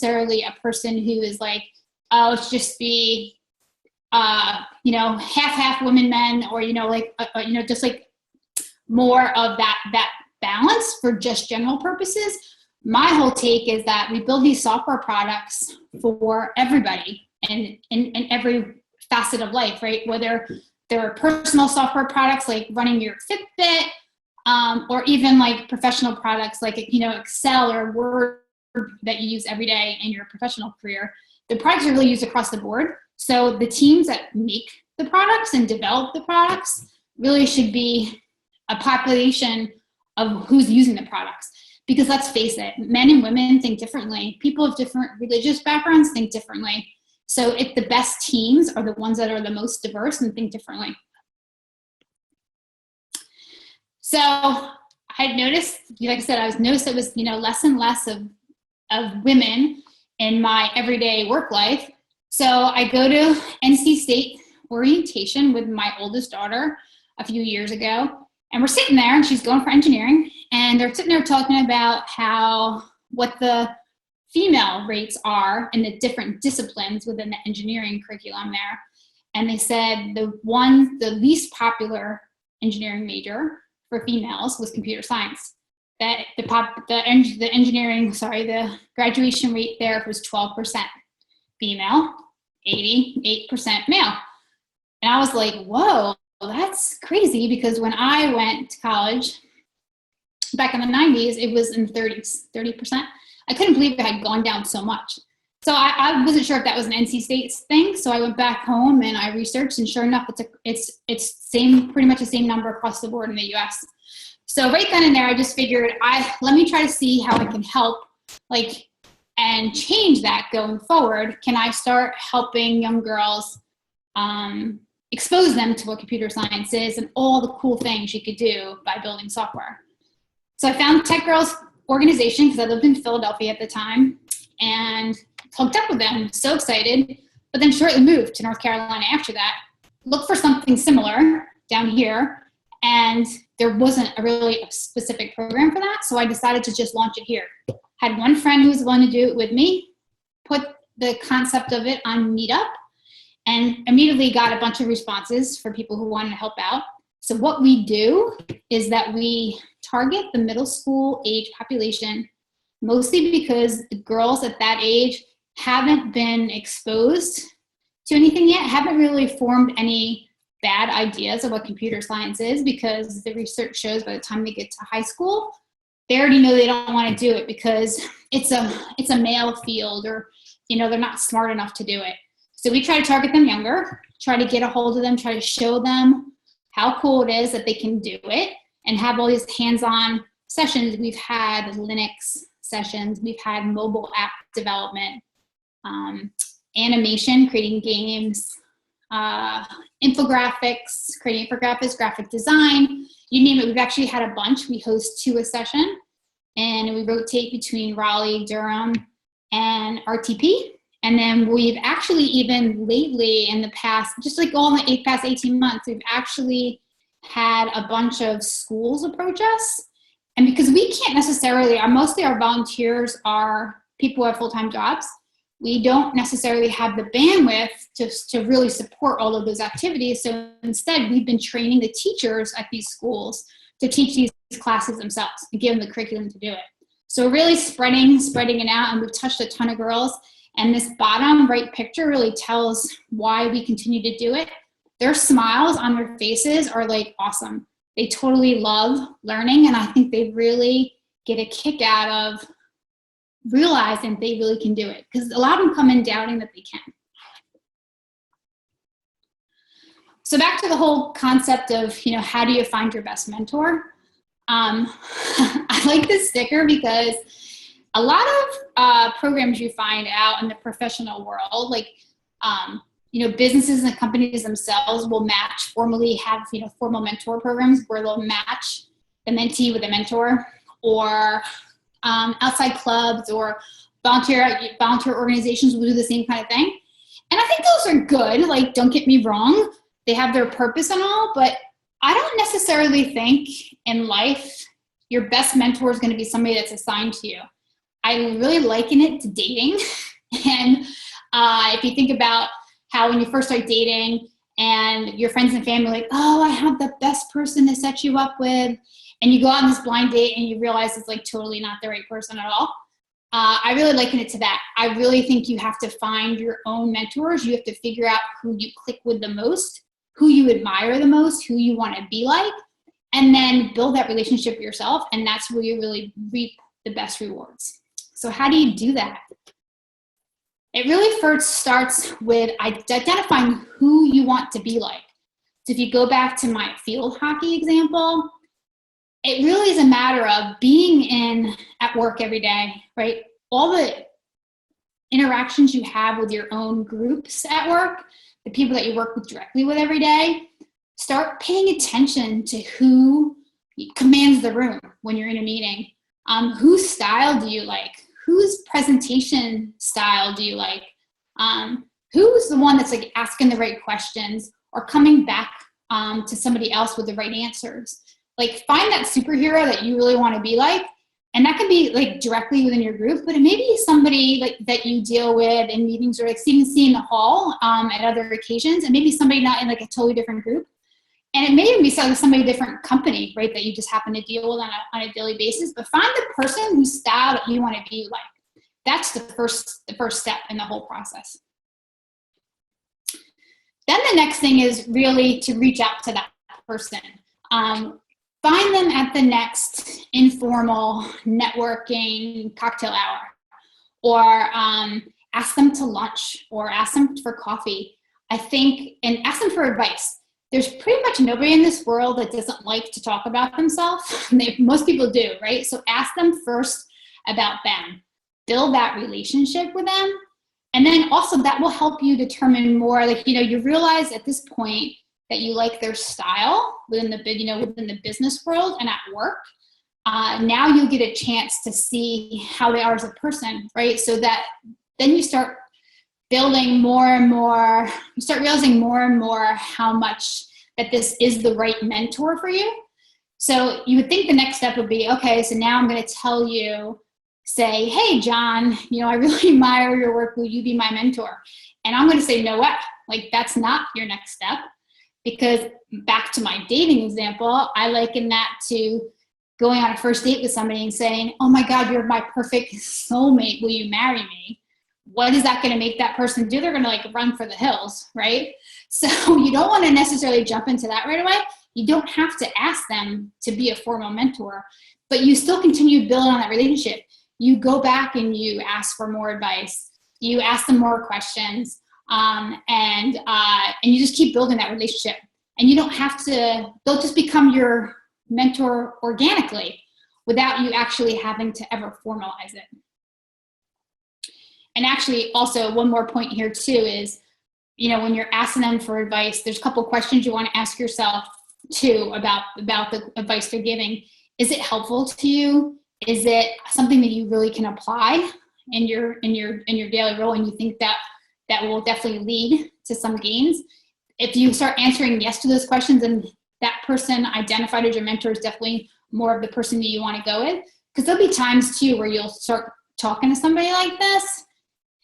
necessarily a person who is like, oh, it's just be, half women, men, or, just like more of that balance for just general purposes. My whole take is that we build these software products for everybody and in every facet of life, right? Whether there are personal software products like running your Fitbit, or even like professional products like, Excel or Word that you use every day in your professional career. The products are really used across the board. So the teams that make the products and develop the products really should be a population of who's using the products. Because let's face it, men and women think differently. People of different religious backgrounds think differently. So if the best teams are the ones that are the most diverse and think differently. So I noticed, like I said, it was, less and less of women in my everyday work life. So I go to NC State orientation with my oldest daughter a few years ago, and we're sitting there, and she's going for engineering, and they're sitting there talking about what the female rates are in the different disciplines within the engineering curriculum there. And they said the least popular engineering major for females was computer science. That the graduation rate there was 12% female, 88% male. And I was like, whoa, that's crazy, because when I went to college back in the 90s, it was in the 30%. I couldn't believe it had gone down so much. So I wasn't sure if that was an NC State thing. So I went back home and I researched, and sure enough, it's pretty much the same number across the board in the US. So right then and there, I just figured, let me try to see how I can help, and change that going forward. Can I start helping young girls, expose them to what computer science is and all the cool things you could do by building software? So I found Tech Girls organization, because I lived in Philadelphia at the time, and hooked up with them. So excited, but then shortly moved to North Carolina after that. Looked for something similar down here, and there wasn't really a specific program for that, so I decided to just launch it here. Had one friend who was willing to do it with me, put the concept of it on Meetup, and immediately got a bunch of responses for people who wanted to help out. So what we do is that we target the middle school age population, mostly because the girls at that age haven't been exposed to anything yet, haven't really formed any bad ideas of what computer science is, because the research shows by the time they get to high school, they already know they don't want to do it because it's a male field, or they're not smart enough to do it. So we try to target them younger, try to get a hold of them, try to show them how cool it is that they can do it, and have all these hands-on sessions. We've had Linux sessions, we've had mobile app development, animation, creating games, infographics, creating infographics, graphic design, you name it. We've actually had a bunch. We host 2 a session, and we rotate between Raleigh, Durham, and RTP. And then we've actually, even lately in the past, just like all in the past 18 months, we've actually had a bunch of schools approach us. And because we can't necessarily, mostly our volunteers are people who have full-time jobs, we don't necessarily have the bandwidth to really support all of those activities. So instead, we've been training the teachers at these schools to teach these classes themselves and give them the curriculum to do it. So really spreading it out, and we've touched a ton of girls. And this bottom right picture really tells why we continue to do it. Their smiles on their faces are awesome. They totally love learning, and I think they really get a kick out of realizing they really can do it, because a lot of them come in doubting that they can. So back to the whole concept of, how do you find your best mentor? I like this sticker because a lot of programs you find out in the professional world, businesses and companies themselves will formally have, formal mentor programs where they'll match the mentee with a mentor, or outside clubs or volunteer organizations will do the same kind of thing. And I think those are good. Don't get me wrong. They have their purpose and all, but I don't necessarily think in life your best mentor is going to be somebody that's assigned to you. I really liken it to dating. And if you think about how when you first start dating and your friends and family are like, oh, I have the best person to set you up with, and you go out on this blind date and you realize it's like totally not the right person at all. I really liken it to that. I really think you have to find your own mentors. You have to figure out who you click with the most, who you admire the most, who you want to be like, and then build that relationship yourself. And that's where you really reap the best rewards. So how do you do that? It really first starts with identifying who you want to be like. So if you go back to my field hockey example, it really is a matter of being at work every day, right? All the interactions you have with your own groups at work, the people that you work with directly with every day, start paying attention to who commands the room when you're in a meeting. Whose style do you like? Whose presentation style do you like? Who's the one that's like asking the right questions or coming back to somebody else with the right answers? Like find that superhero that you really want to be like, and that could be like directly within your group, but it may be somebody like that you deal with in meetings or like even see in the hall at other occasions, and maybe somebody not in like a totally different group. And it may even be somebody different company, right, that you just happen to deal with on a daily basis. But find the person whose style that you want to be like. That's the first step in the whole process. Then the next thing is really to reach out to that person. Find them at the next informal networking cocktail hour, or ask them to lunch, or ask them for coffee. I think, and ask them for advice. There's pretty much nobody in this world that doesn't like to talk about themselves. Most people do, right? So ask them first about them. Build that relationship with them. And then also that will help you determine more, like, you realize at this point that you like their style within the business world and at work. Now you get a chance to see how they are as a person, right? So that then you start building more and more, you start realizing more and more how much that this is the right mentor for you. So you would think the next step would be, okay, so now I'm going to tell you, say, hey, John, I really admire your work. Will you be my mentor? And I'm going to say, no way. Like, that's not your next step. Because back to my dating example, I liken that to going on a first date with somebody and saying, oh my God, you're my perfect soulmate. Will you marry me? What is that going to make that person do? They're going to like run for the hills, right? So you don't want to necessarily jump into that right away. You don't have to ask them to be a formal mentor, but you still continue building on that relationship. You go back and you ask for more advice. You ask them more questions, and you just keep building that relationship. And you don't have to, they'll just become your mentor organically without you actually having to ever formalize it. And actually also one more point here too is, when you're asking them for advice, there's a couple of questions you want to ask yourself too about the advice they're giving. Is it helpful to you? Is it something that you really can apply in your daily role, and you think that will definitely lead to some gains? If you start answering yes to those questions, and that person identified as your mentor is definitely more of the person that you want to go with, because there'll be times too where you'll start talking to somebody like this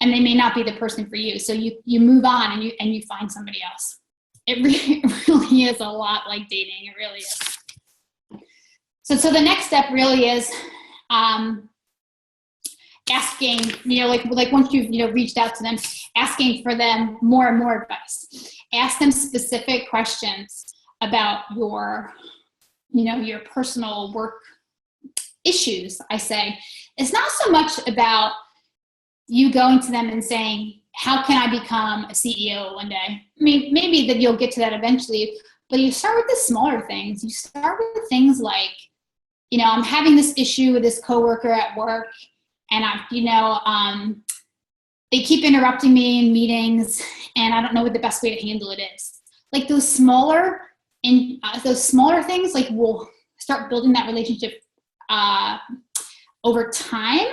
and they may not be the person for you. So you move on and you find somebody else. It really is a lot like dating. It really is. So the next step really is asking, like once you've reached out to them, asking for them more and more advice. Ask them specific questions about your personal work issues. I say it's not so much about you going to them and saying, how can I become a CEO one day? I mean, maybe that you'll get to that eventually, but you start with the smaller things. You start with things like, I'm having this issue with this coworker at work, and they keep interrupting me in meetings, and I don't know what the best way to handle it is. Like those smaller things, like will start building that relationship over time,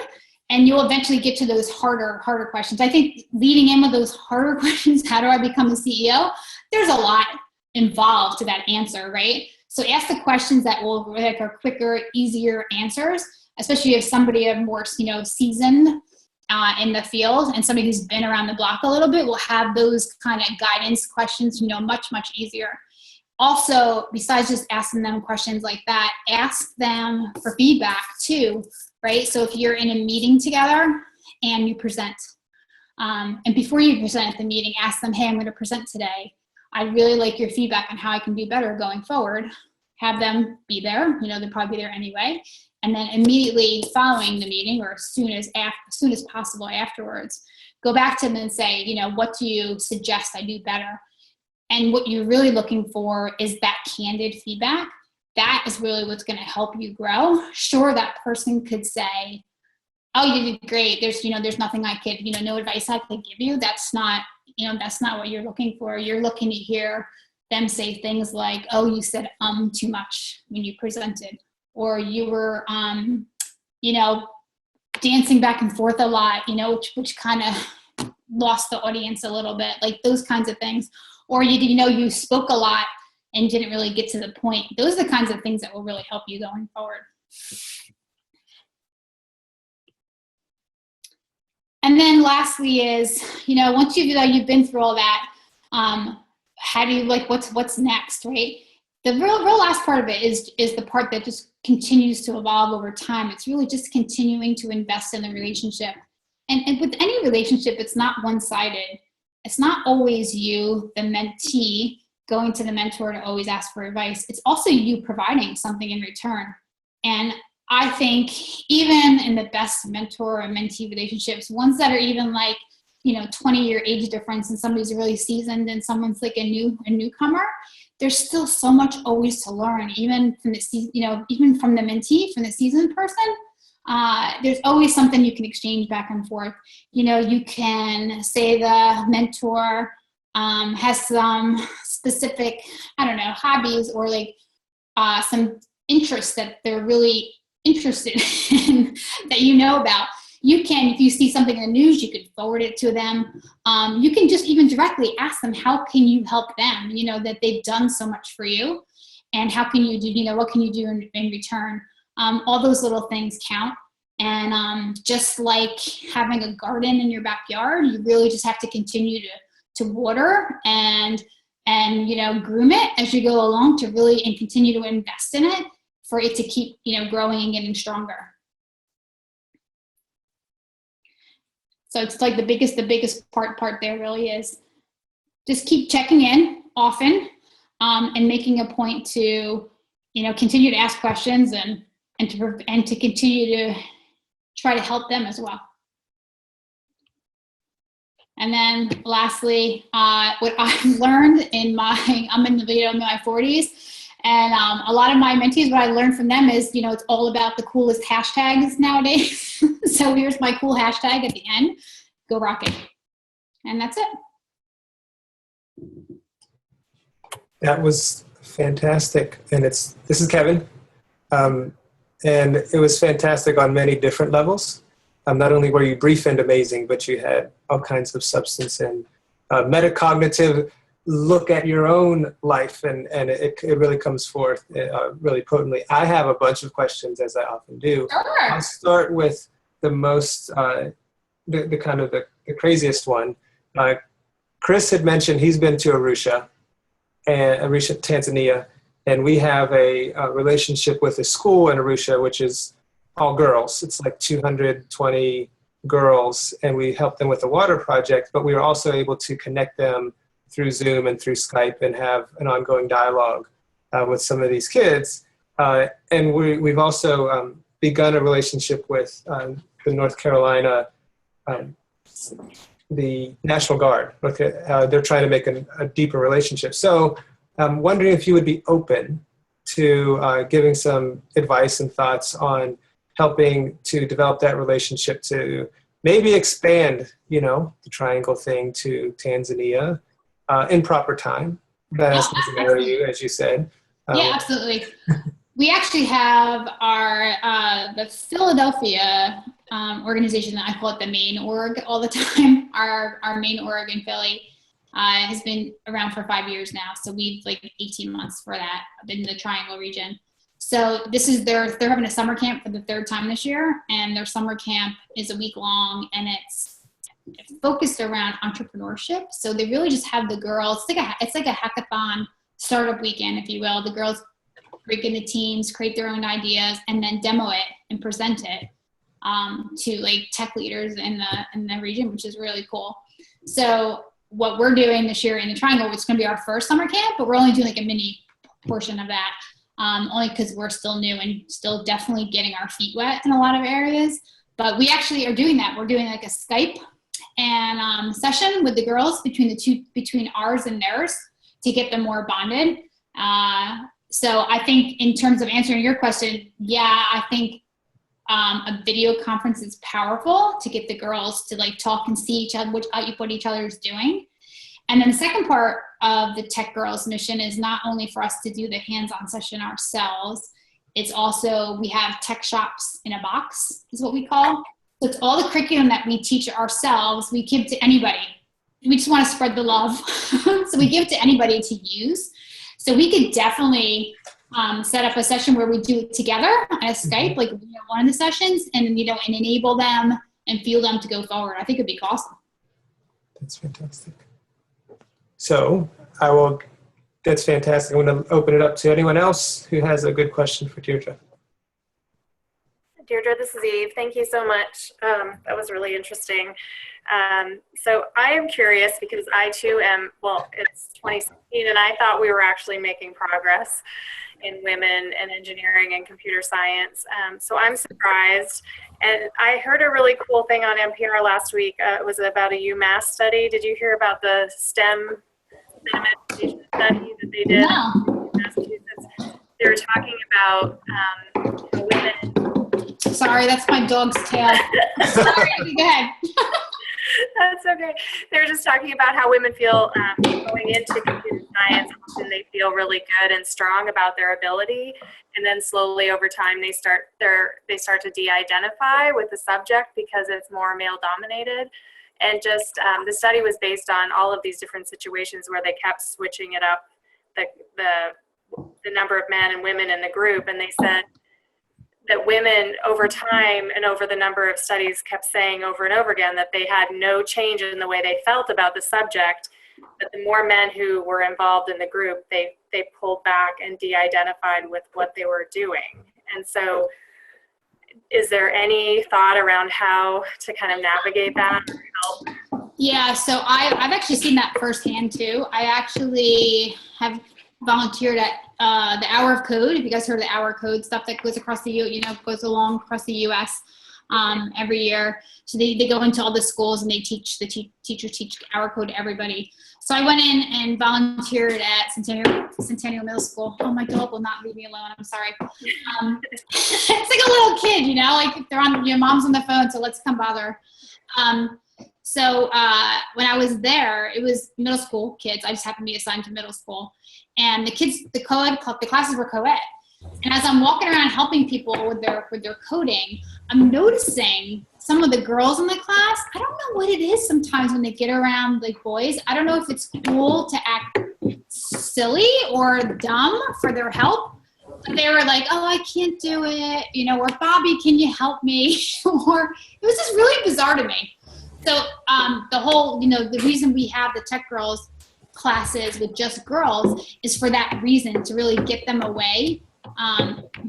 and you'll eventually get to those harder questions. I think leading in with those harder questions, how do I become a CEO? There's a lot involved to that answer, right? So ask the questions that will are quicker, easier answers, especially if somebody of more, seasoned in the field, and somebody who's been around the block a little bit will have those kind of guidance questions, much, much easier. Also, besides just asking them questions like that, ask them for feedback too, right? So if you're in a meeting together and you present, and before you present at the meeting, ask them, hey, I'm going to present today. I'd really like your feedback on how I can do better going forward. Have them be there. They'll probably be there anyway. And then immediately following the meeting, or as soon as possible afterwards, go back to them and say, what do you suggest I do better? And what you're really looking for is that candid feedback. That is really what's going to help you grow. Sure, that person could say, oh, you did great. There's nothing I could, no advice I could give you. That's not what you're looking for. You're looking to hear them say things like, oh, you said too much when you presented, or you were dancing back and forth a lot, which kind of lost the audience a little bit, like those kinds of things. Or you spoke a lot and didn't really get to the point. Those are the kinds of things that will really help you going forward. And then lastly is, once you've been through all that, how do you, what's next, right? The real last part of it is the part that just continues to evolve over time. It's really just continuing to invest in the relationship. And with any relationship, it's not one-sided. It's not always you, the mentee, going to the mentor to always ask for advice. It's also you providing something in return. And I think even in the best mentor or mentee relationships, ones that are even 20-year age difference, and somebody's really seasoned and someone's like a newcomer, there's still so much always to learn, even from even from the mentee, from the seasoned person. There's always something you can exchange back and forth. You can say the mentor has some specific, hobbies or some interests that they're really interested in that about. You can, if you see something in the news, you could forward it to them. You can just even directly ask them, how can you help them? That they've done so much for you, and how can you do, what can you do in return? All those little things count. And just like having a garden in your backyard, you really just have to continue to water and groom it as you go along to really, and continue to invest in it for it to keep, growing and getting stronger. So it's like the biggest part there really is just keep checking in often, and making a point to, continue to ask questions and to continue to try to help them as well. And then lastly, what I've learned I'm in my 40s, and a lot of my mentees, what I learned from them is, it's all about the coolest hashtags nowadays. So here's my cool hashtag at the end, go Rocket. And that's it. That was fantastic. And this is Kevin. And it was fantastic on many different levels. Not only were you brief and amazing, but you had all kinds of substance and metacognitive look at your own life, and it really comes forth really potently. I have a bunch of questions, as I often do. Sure. I'll start with the most, the craziest one. Chris had mentioned he's been to Arusha, Tanzania, and we have a relationship with a school in Arusha, which is all girls. It's like 220 girls, and we help them with the water project, but we were also able to connect them through Zoom and through Skype and have an ongoing dialogue with some of these kids. And we've also begun a relationship with the North Carolina, the National Guard. They're trying to make a deeper relationship. So I'm wondering if you would be open to giving some advice and thoughts on helping to develop that relationship to maybe expand, the triangle thing to Tanzania in proper time. That has to marry you, as you said. Yeah, absolutely. We actually have the Philadelphia organization, that I call it the main org all the time. Our main org in Philly has been around for 5 years now. So we've 18 months for that in the Triangle region. So this is they're having a summer camp for the third time this year, and their summer camp is a week long, and it's focused around entrepreneurship. So they really just have the girls, it's like a hackathon startup weekend, if you will. The girls break into teams, create their own ideas, and then demo it and present it to like tech leaders in the region, which is really cool. So what we're doing this year in the Triangle, it's going to be our first summer camp, but we're only doing like a mini portion of that, only because we're still new and still definitely getting our feet wet in a lot of areas. But we actually are doing that. We're doing like a Skype and session with the girls between ours and theirs to get them more bonded. So I think in terms of answering your question, yeah, I think a video conference is powerful to get the girls to like talk and see each other, what each other is doing. And then the second part of the Tech Girls mission is not only for us to do the hands-on session ourselves, it's also, we have tech shops in a box is what we call. So it's all the curriculum that we teach ourselves, we give to anybody. We just want to spread the love. So we give to anybody to use. So we could definitely set up a session where we do it together on a Skype, like one of the sessions, and and enable them and fuel them to go forward. I think it'd be awesome. That's fantastic. So that's fantastic. I'm going to open it up to anyone else who has a good question for Deirdre. Deirdre, this is Eve. Thank you so much. That was really interesting. So I am curious because I too am, it's 2016 and I thought we were actually making progress in women and engineering and computer science. So I'm surprised. And I heard a really cool thing on NPR last week. It was about a UMass study. Did you hear about the STEM education study that they did in Massachusetts? They were talking about women. Sorry, that's my dog's tail. Sorry, go ahead. That's okay. They were just talking about how women feel going into computer science, often they feel really good and strong about their ability, and then slowly over time they start to de-identify with the subject because it's more male-dominated. And just the study was based on all of these different situations where they kept switching it up, the number of men and women in the group, and they said that women over time and over the number of studies kept saying over and over again that they had no change in the way they felt about the subject, but the more men who were involved in the group, they pulled back and de-identified with what they were doing. And so is there any thought around how to kind of navigate that or help? Yeah, so I've actually seen that firsthand too. I actually have volunteered at the Hour of Code. If you guys heard of the Hour of Code stuff that goes across goes along across the U.S. Every year. So they go into all the schools and they teach, teachers teach Hour Code to everybody. So I went in and volunteered at Centennial Middle School. Oh, my dog will not leave me alone. I'm sorry. It's like a little kid, like they're on, your mom's on the phone, so let's come bother. So when I was there, it was middle school kids. I just happened to be assigned to middle school. And the kids, the classes were co-ed. And as I'm walking around helping people with their coding, I'm noticing some of the girls in the class, I don't know what it is sometimes when they get around like boys. I don't know if it's cool to act silly or dumb for their help. But they were like, oh, I can't do it, or Bobby, can you help me? Or it was just really bizarre to me. So the whole, the reason we have the Tech Girls classes with just girls is for that reason, to really get them away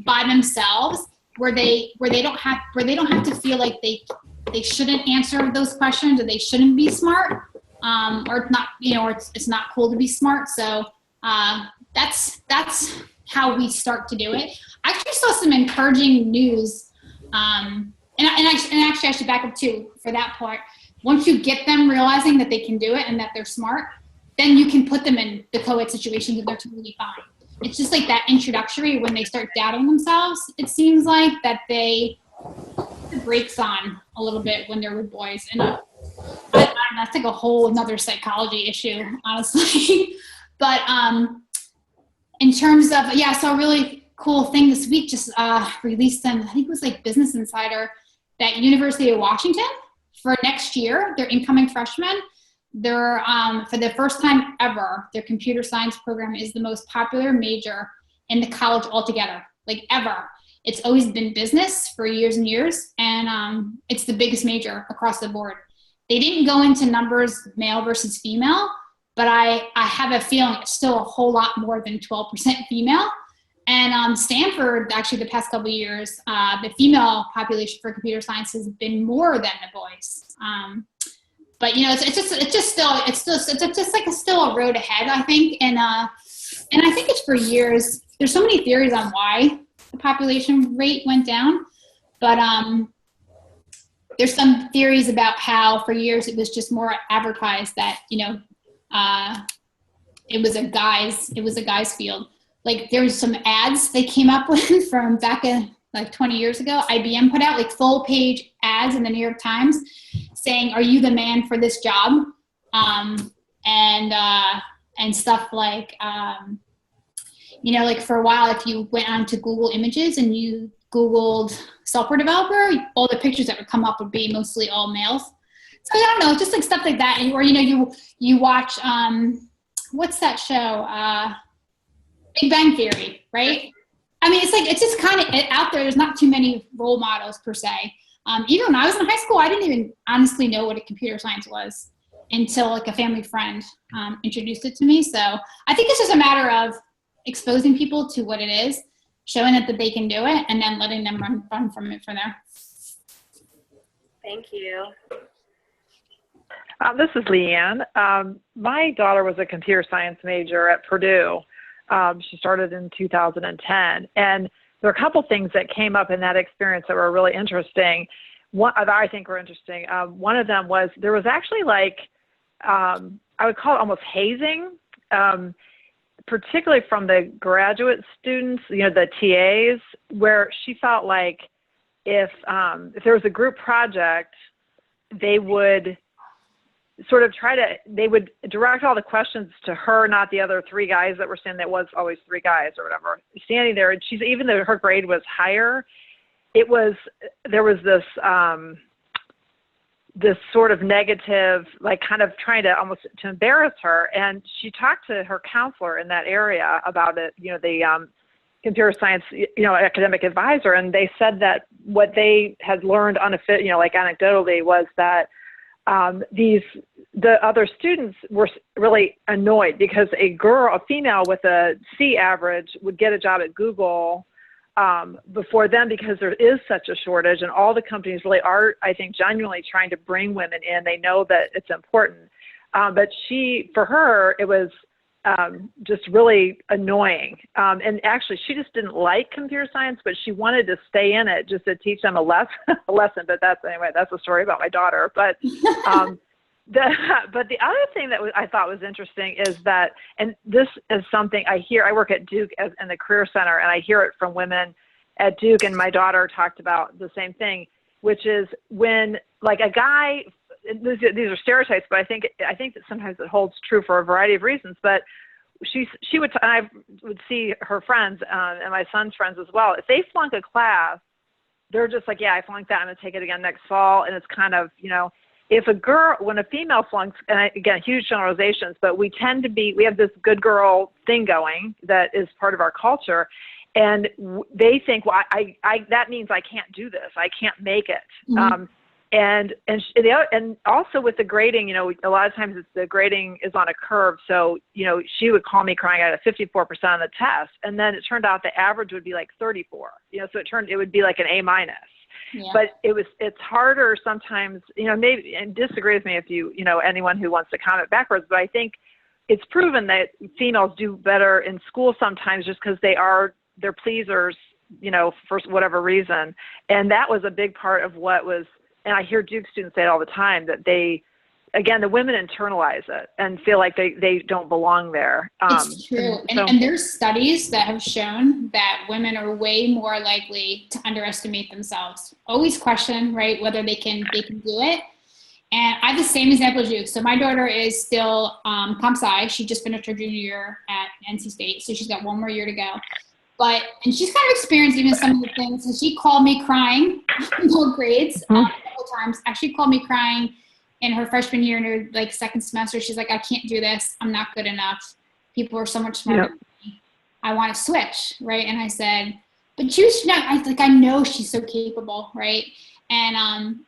by themselves, where they don't have to feel like they shouldn't answer those questions or they shouldn't be smart, or it's not, or it's not cool to be smart. So that's how we start to do it. I actually saw some encouraging news, and actually I should back up too for that part. Once you get them realizing that they can do it and that they're smart, then you can put them in the co-ed situations and they're totally fine. It's just like that introductory when they start doubting themselves, it seems like that the brakes on a little bit when they're with boys. And that's like a whole another psychology issue, honestly. But in terms of, so a really cool thing this week, just released them, I think it was like Business Insider, that University of Washington, for next year, their incoming freshmen, they're for the first time ever, their computer science program is the most popular major in the college altogether. like ever. It's always been business for years and years, and it's the biggest major across the board. They didn't go into numbers, male versus female, but I have a feeling it's still a whole lot more than 12% female. And Stanford, actually, the past couple of years, the female population for computer science has been more than the boys. But you know, it's still a road ahead, I think. And I think it's for years. There's so many theories on why the population rate went down, but there's some theories about how for years it was just more advertised that, you know, it was a guy's field. Like there was some ads they came up with from back in like 20 years ago. IBM put out like full page ads in the New York Times saying, "Are you the man for this job?" And stuff like, you know, like for a while, if you went onto Google Images and you Googled software developer, all the pictures that would come up would be mostly all males. So I don't know, just like stuff like that. Or, you know, you watch, what's that show? Big Bang Theory, right? I mean, it's just kind of out there. There's not too many role models per se. Even when I was in high school, I didn't even honestly know what a computer science was until like a family friend introduced it to me. So I think it's just a matter of exposing people to what it is, showing that they can do it, and then letting them run from it from there. Thank you. This is Leanne. My daughter was a computer science major at Purdue. She started in 2010. And there are a couple things that came up in that experience that were really interesting. One that I think were interesting. One of them was there was actually like, I would call it almost hazing, particularly from the graduate students, you know, the TAs, where she felt like if there was a group project, they would sort of they would direct all the questions to her, not the other three guys that were standing. That was always three guys or whatever standing there. And she's, even though her grade was higher, there was this sort of negative, like kind of trying to almost to embarrass her. And she talked to her counselor in that area about it, you know, the computer science, you know, academic advisor. And they said that what they had learned you know, like anecdotally, was that the other students were really annoyed because a female with a C average would get a job at Google before them, because there is such a shortage, and all the companies really are, I think, genuinely trying to bring women in. They know that it's important. But for her, it was just really annoying. And actually, she just didn't like computer science, but she wanted to stay in it just to teach them a lesson. But that's a story about my daughter. But but the other thing that I thought was interesting is that, and this is something I hear, I work at Duke in the Career Center, and I hear it from women at Duke, and my daughter talked about the same thing, which is when like a guy, these are stereotypes, but I think that sometimes it holds true for a variety of reasons. But I would see her friends and my son's friends as well. If they flunk a class, they're just like, yeah, I flunked that, I'm going to take it again next fall. And it's kind of, you know, when a female flunks, and again, huge generalizations, but we have this good girl thing going that is part of our culture. And they think, well, that means I can't do this. I can't make it. Mm-hmm. And also with the grading, you know, a lot of times the grading is on a curve. So, you know, she would call me crying. I got a 54% on the test. And then it turned out the average would be like 34, you know, so it would be like an A-. Yeah. But it's harder sometimes, you know, maybe, and disagree with me if you know, anyone who wants to comment backwards, but I think it's proven that females do better in school sometimes just because they're pleasers, you know, for whatever reason. And that was a big part of what was, and I hear Duke students say it all the time, that the women internalize it and feel like they don't belong there. It's true. And there's studies that have shown that women are way more likely to underestimate themselves. Always question, right, whether they can do it. And I have the same example as you. So my daughter is still comp sci. She just finished her junior year at NC State, so she's got one more year to go. And she's kind of experienced even some of the things. And she called me crying, no grades, a couple times. Actually called me crying in her freshman year, in her like second semester. She's like, I can't do this. I'm not good enough. People are so much smarter than me. I want to switch, right? And I said, but she was not, I know she's so capable, right? And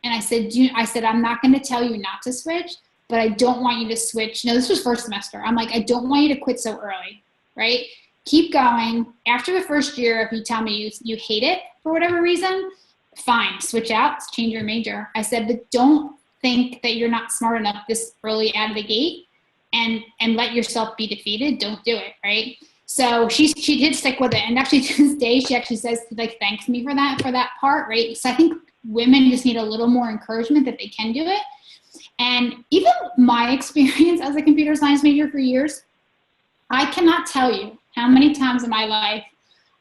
I said, I'm not going to tell you not to switch, but I don't want you to switch. No, this was first semester. I'm like, I don't want you to quit so early, right? Keep going. After the first year, if you tell me you hate it for whatever reason, fine, switch out, change your major. I said, but don't think that you're not smart enough this early out of the gate and let yourself be defeated. Don't do it, right? So she did stick with it. And actually to this day, she actually says, like, thanks me for that part, right? So I think women just need a little more encouragement that they can do it. And even my experience as a computer science major for years, I cannot tell you how many times in my life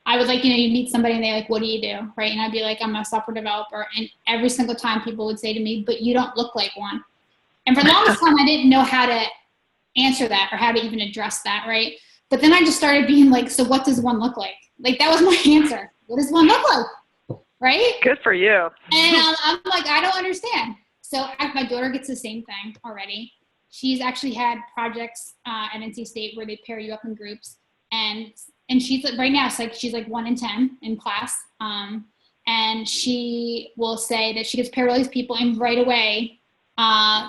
I would you meet somebody and they're like, what do you do? Right? And I'd be like, I'm a software developer. And every single time people would say to me, but you don't look like one. And for the longest time, I didn't know how to answer that or how to even address that, right? But then I just started being like, so what does one look like? Like, that was my answer. What does one look like? Right? Good for you. And I'm like, I don't understand. So my daughter gets the same thing already. She's actually had projects at NC State where they pair you up in groups. And she's right now, she's like 1 in 10 in class. And she will say that she gets paired with all these people, and right away,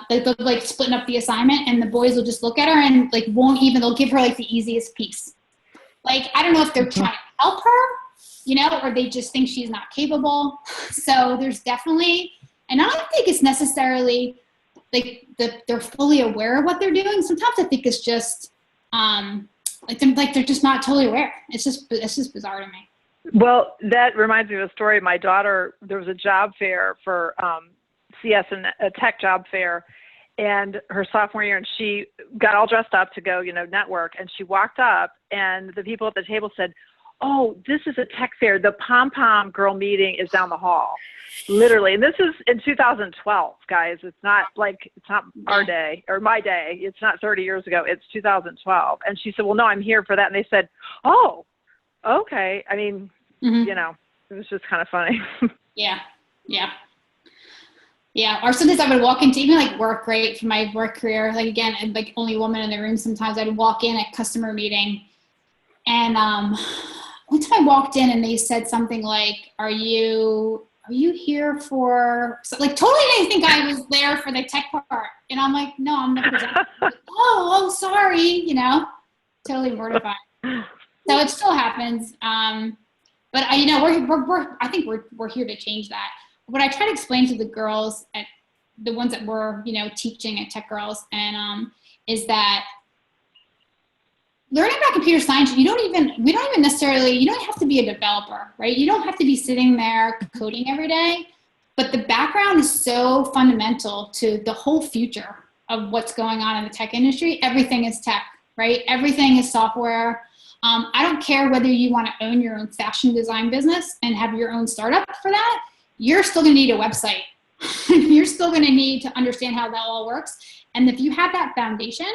they'll like splitting up the assignment, and the boys will just look at her and like they'll give her like the easiest piece. Like, I don't know if they're trying to help her, or they just think she's not capable. So there's definitely, and I don't think it's necessarily like they're fully aware of what they're doing. Sometimes I think it's just they're just not totally aware. It's just bizarre to me. Well, that reminds me of a story. My daughter, there was a job fair for CS and a tech job fair, and her sophomore year, and she got all dressed up to go, network, and she walked up, and the people at the table said, oh, this is a tech fair. The pom-pom girl meeting is down the hall. Literally. And this is in 2012, guys. It's not our day or my day. It's not 30 years ago. It's 2012. And she said, well, no, I'm here for that. And they said, oh, okay. I mean, it was just kind of funny. Yeah. Or sometimes I would walk into even like work, right, for my work career. Like, again, I'm like only woman in the room. Sometimes I'd walk in at customer meeting, and one time I walked in and they said something like, are you here for, so, like, totally didn't think I was there for the tech part. And I'm like, no, I'm the presenter. Like, oh, sorry, totally mortified. So it still happens. But I think we're here to change that. What I try to explain to the girls, at the ones that we're, teaching at Tech Girls, and is that learning about computer science, you don't have to be a developer, right? You don't have to be sitting there coding every day, but the background is so fundamental to the whole future of what's going on in the tech industry. Everything is tech, right? Everything is software. I don't care whether you want to own your own fashion design business and have your own startup for that. You're still going to need a website. You're still going to need to understand how that all works. And if you have that foundation,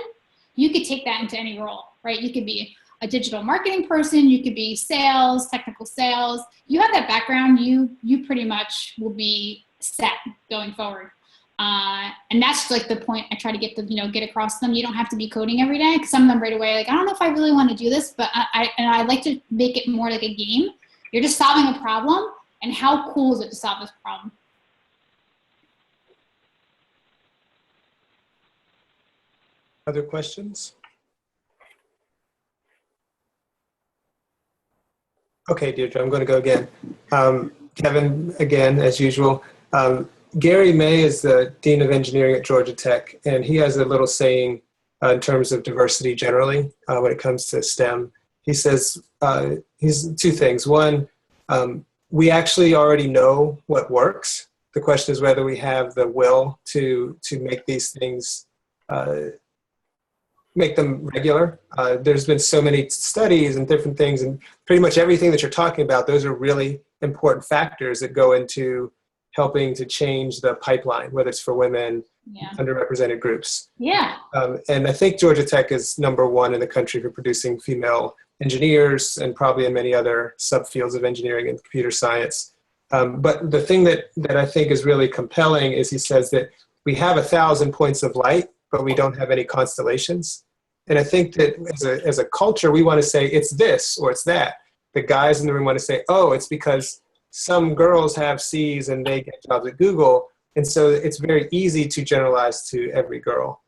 you could take that into any role, right? You could be a digital marketing person. You could be sales, technical sales. You have that background, you pretty much will be set going forward. And that's like the point I try to get across to them. You don't have to be coding every day, because some of them right away, like, I don't know if I really want to do this, but I like to make it more like a game. You're just solving a problem, and how cool is it to solve this problem? Other questions? Okay, Deirdre, I'm going to go again. Kevin, again, as usual. Gary May is the Dean of Engineering at Georgia Tech, and he has a little saying in terms of diversity generally when it comes to STEM. He says, he's two things. One, we actually already know what works. The question is whether we have the will to make these things, make them regular. There's been so many studies and different things, and pretty much everything that you're talking about, those are really important factors that go into helping to change the pipeline, whether it's for women, underrepresented groups. Yeah. And I think Georgia Tech is #1 in the country for producing female engineers, and probably in many other subfields of engineering and computer science. But the thing that I think is really compelling is he says that we have 1,000 points of light, but we don't have any constellations. And I think that as a culture, we want to say it's this or it's that. the guys in the room want to say, oh, it's because some girls have C's and they get jobs at Google. And so it's very easy to generalize to every girl,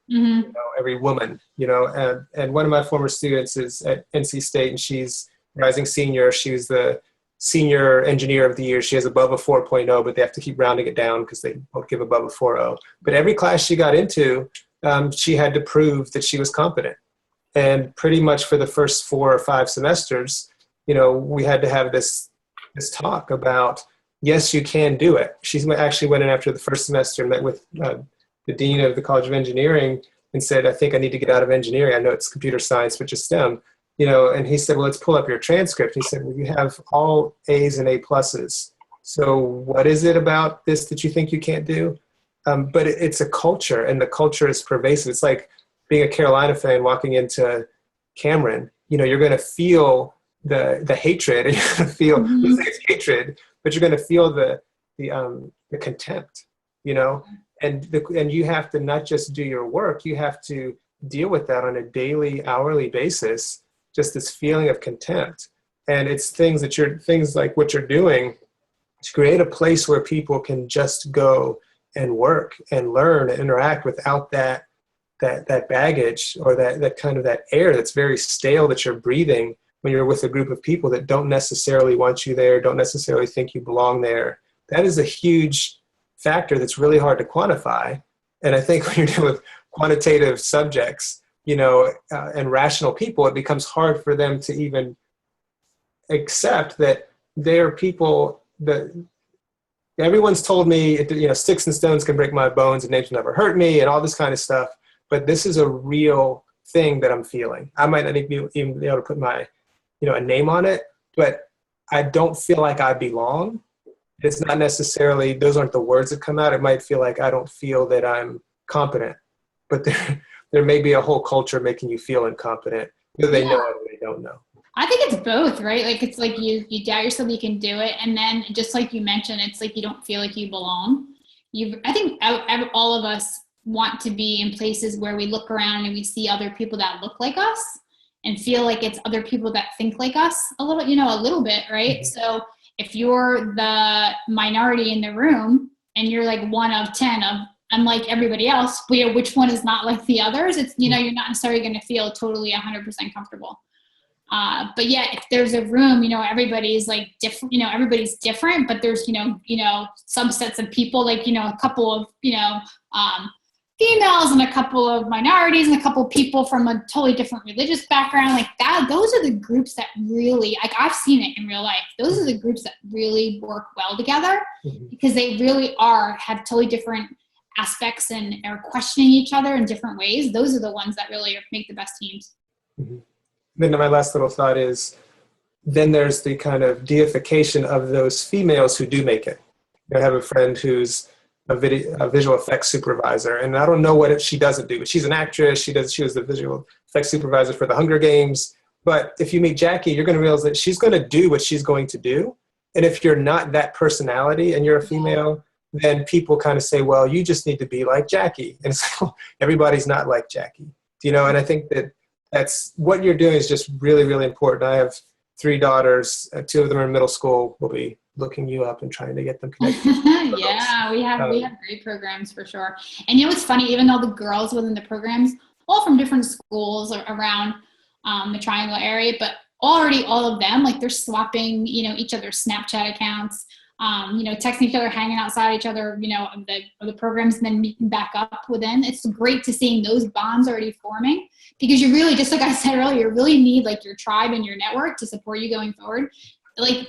every woman, and one of my former students is at NC State, and she's rising senior. She was the senior engineer of the year. She has above a 4.0, but they have to keep rounding it down because they won't give above a 4.0. But every class she got into, she had to prove that she was competent. And pretty much for the first 4 or 5 semesters, we had to have this talk about, yes, you can do it. She actually went in after the first semester and met with the dean of the College of Engineering and said, I think I need to get out of engineering. I know it's computer science, which is STEM. And he said, well, let's pull up your transcript. He said, well, you have all A's and A pluses. So what is it about this that you think you can't do? But it's a culture, and the culture is pervasive. It's like being a Carolina fan walking into Cameron. You're going to feel the hatred, and you're going to feel, let's say it's hatred, but you're going to feel the contempt, and you have to not just do your work, you have to deal with that on a daily, hourly basis, just this feeling of contempt. And it's things like what you're doing to create a place where people can just go and work and learn and interact without that baggage or that kind of that air that's very stale that you're breathing when you're with a group of people that don't necessarily want you there, don't necessarily think you belong there. That is a huge factor that's really hard to quantify. And I think when you're dealing with quantitative subjects, and rational people, it becomes hard for them to even accept that they're people that everyone's told me, sticks and stones can break my bones and nature never hurt me and all this kind of stuff. But this is a real thing that I'm feeling. I might not even be able to put my, a name on it, but I don't feel like I belong. It's not necessarily, those aren't the words that come out. It might feel like I don't feel that I'm competent, but there may be a whole culture making you feel incompetent, whether they know it or they don't know. I think it's both, right? Like, it's like you doubt yourself you can do it. And then just like you mentioned, it's like you don't feel like you belong. I think all of us want to be in places where we look around and we see other people that look like us and feel like it's other people that think like us a little bit, right? So if you're the minority in the room and you're like one of 10 of unlike everybody else, which one is not like the others, it's, you're not necessarily going to feel totally 100% comfortable. But yeah, if there's a room, everybody's like different, everybody's different, but there's, subsets of people, like, a couple of, females and a couple of minorities and a couple of people from a totally different religious background, like that, those are the groups that really, like, I've seen it in real life. Those are the groups that really work well together because they really have totally different aspects and are questioning each other in different ways. Those are the ones that really make the best teams. Then my last little thought is, then there's the kind of deification of those females who do make it. I have a friend who's a visual effects supervisor, and I don't know what she doesn't do, but she's an actress. She was the visual effects supervisor for the Hunger Games. But if you meet Jackie, you're going to realize that she's going to do what she's going to do. And if you're not that personality and you're a female, then people kind of say, well, you just need to be like Jackie. And so everybody's not like Jackie, and I think that's what you're doing is just really, really important. I have 3 daughters, 2 of them are in middle school. We'll be looking you up and trying to get them connected. Yeah, we have great programs for sure. And it's funny, even though the girls within the programs, all from different schools around the Triangle area, but already all of them, like, they're swapping, each other's Snapchat accounts, texting each other, hanging outside each other, of the programs, and then meeting back up within. It's great to seeing those bonds already forming, because you really, just like I said earlier, really need like your tribe and your network to support you going forward. Like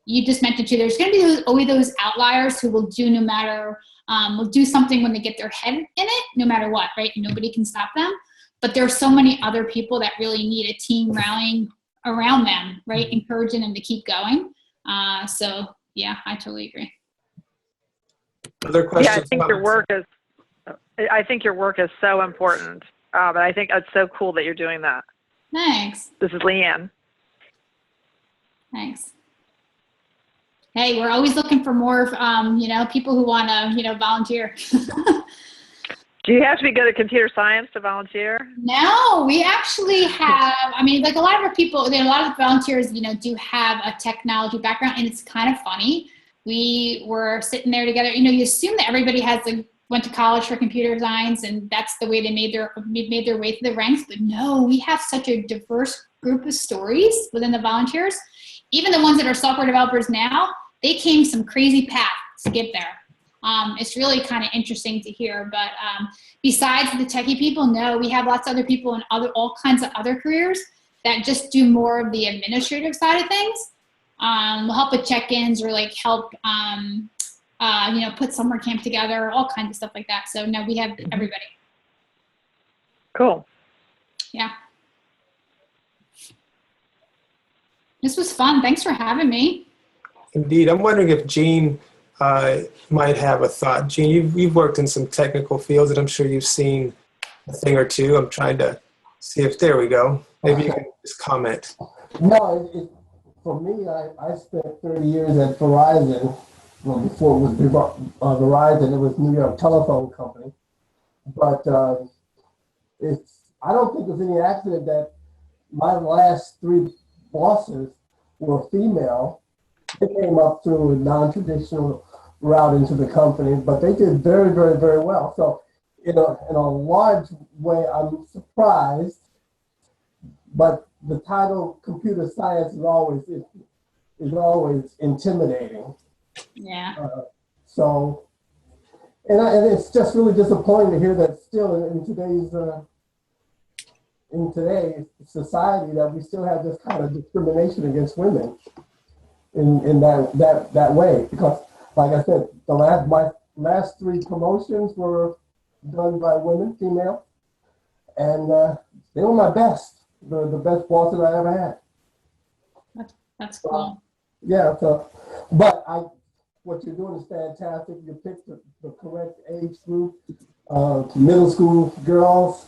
you just mentioned too, there's going to be always those outliers who will do will do something when they get their head in it, no matter what, right? Nobody can stop them. But there's so many other people that really need a team rallying around them, right? Encouraging them to keep going. So yeah, I totally agree. Other questions? Yeah, I think your work is so important. But I think it's so cool that you're doing that. Thanks. This is Leanne. Thanks. Hey, we're always looking for more, people who want to, volunteer. Do you have to be good at computer science to volunteer? No, we actually have, I mean, like a lot of our people, a lot of the volunteers, do have a technology background, and it's kind of funny. We were sitting there together, you assume that everybody went to college for computer science, and that's the way they made their way through the ranks. But no, we have such a diverse group of stories within the volunteers. Even the ones that are software developers now, they came some crazy paths to get there. It's really kind of interesting to hear, but besides the techie people, no, we have lots of other people in all kinds of other careers that just do more of the administrative side of things. We'll help with check-ins or like help, put summer camp together, all kinds of stuff like that. So no, we have everybody. Cool. Yeah. This was fun. Thanks for having me. Indeed. I'm wondering if Jean might have a thought. Jean, you've worked in some technical fields, and I'm sure you've seen a thing or two. I'm trying to see if, there we go. Maybe you can just comment. No, for me, I spent 30 years at Verizon. Well, before it was Verizon, it was New York Telephone Company. But I don't think it's any accident that my last 3 bosses were female. They came up through a non-traditional route into the company, but they did very, very, very well. So, in a large way, I'm surprised. But the title computer science is always intimidating. Yeah. And it's just really disappointing to hear that still in today's society that we still have this kind of discrimination against women in that way. Because, like I said, my last 3 promotions were done by women, female, and they were my best, the best bosses I ever had. That's cool. Yeah. So, but what you're doing is fantastic. You picked the correct age group. Middle school girls,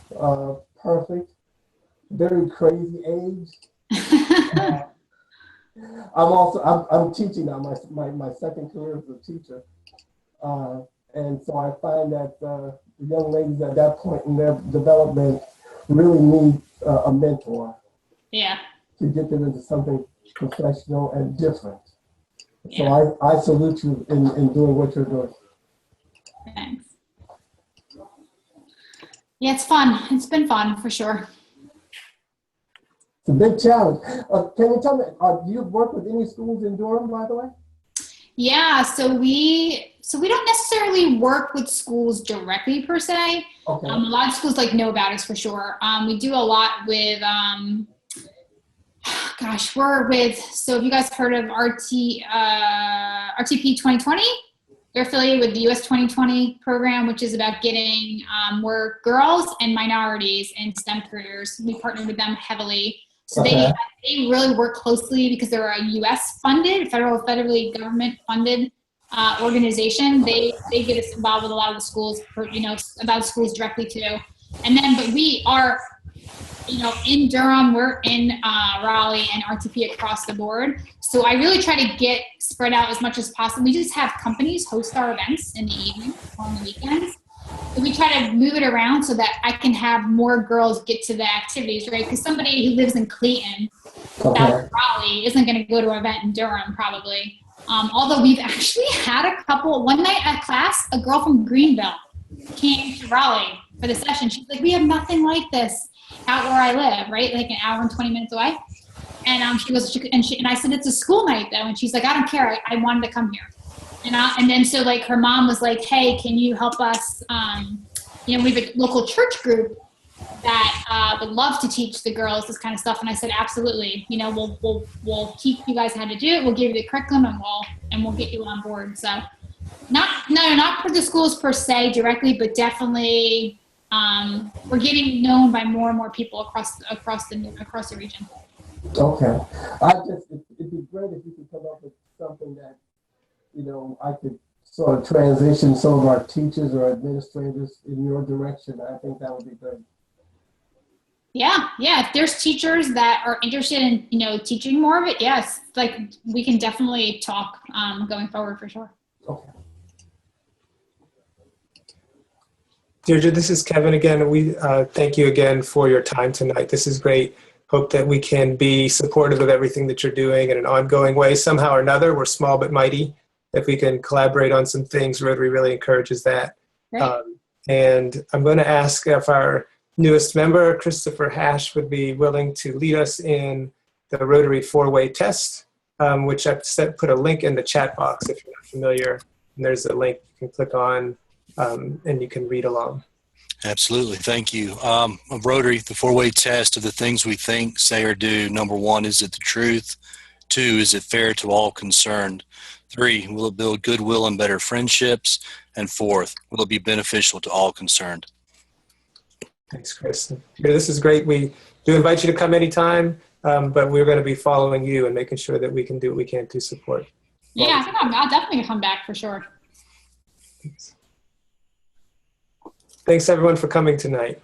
perfect. Very crazy age. I'm teaching now. My second career as a teacher, and so I find that the young ladies at that point in their development really need a mentor. Yeah. To get them into something professional and different. Yeah. So I salute you in doing what you're doing. Thanks. Yeah, it's fun. It's been fun for sure. It's a big challenge. Can you tell me, do you work with any schools in Durham, by the way? Yeah, so we don't necessarily work with schools directly per se. Okay. A lot of schools know about us for sure. We do a lot with, so have you guys heard of RTP 2020? They're affiliated with the US 2020 program, which is about getting more girls and minorities in STEM careers. We partner with them heavily. So Okay. they really work closely because they're a US funded, federally government funded organization. They get us involved with a lot of the schools, about schools directly too. And then, but we are, in Durham, we're in Raleigh and RTP across the board. So I really try to get spread out as much as possible. We just have companies host our events in the evening or on the weekends. So we try to move it around so that I can have more girls get to the activities, right? Because somebody who lives in Clayton, Okay. south of Raleigh, isn't going to go to an event in Durham probably. Although we've actually had a couple, one night at class, a girl from Greenville came to Raleigh for the session. She's like, we have nothing like this out where I live, right? Like an hour and 20 minutes away. And she goes, and I said, it's a school night though. And she's like, I don't care. I wanted to come here. And then so her mom was like, hey, can you help us? We have a local church group that would love to teach the girls this kind of stuff. And I said, absolutely. We'll teach you guys how to do it. We'll give you the curriculum and we'll get you on board. So not for the schools per se directly, but definitely we're getting known by more and more people across the region. Okay. It'd be great if you could come up with something that, I could sort of transition some of our teachers or administrators in your direction. I think that would be great. Yeah. If there's teachers that are interested in, teaching more of it, yes, we can definitely talk going forward for sure. Okay. Deirdre, this is Kevin again. We thank you again for your time tonight. This is great. Hope that we can be supportive of everything that you're doing in an ongoing way, somehow or another. We're small but mighty. If we can collaborate on some things, Rotary really encourages that. Right. And I'm going to ask if our newest member, Christopher Hash, would be willing to lead us in the Rotary four-way test, which I've put a link in the chat box if you're not familiar. And there's a link you can click on and you can read along. Absolutely. Thank you. Rotary, the four-way test of the things we think, say, or do. Number 1, is it the truth? 2, is it fair to all concerned? 3, will it build goodwill and better friendships? And 4th, will it be beneficial to all concerned? Thanks, Chris. This is great. We do invite you to come anytime, but we're going to be following you and making sure that we can do what we can to support. Yeah, I think I'll definitely come back for sure. Thanks everyone for coming tonight.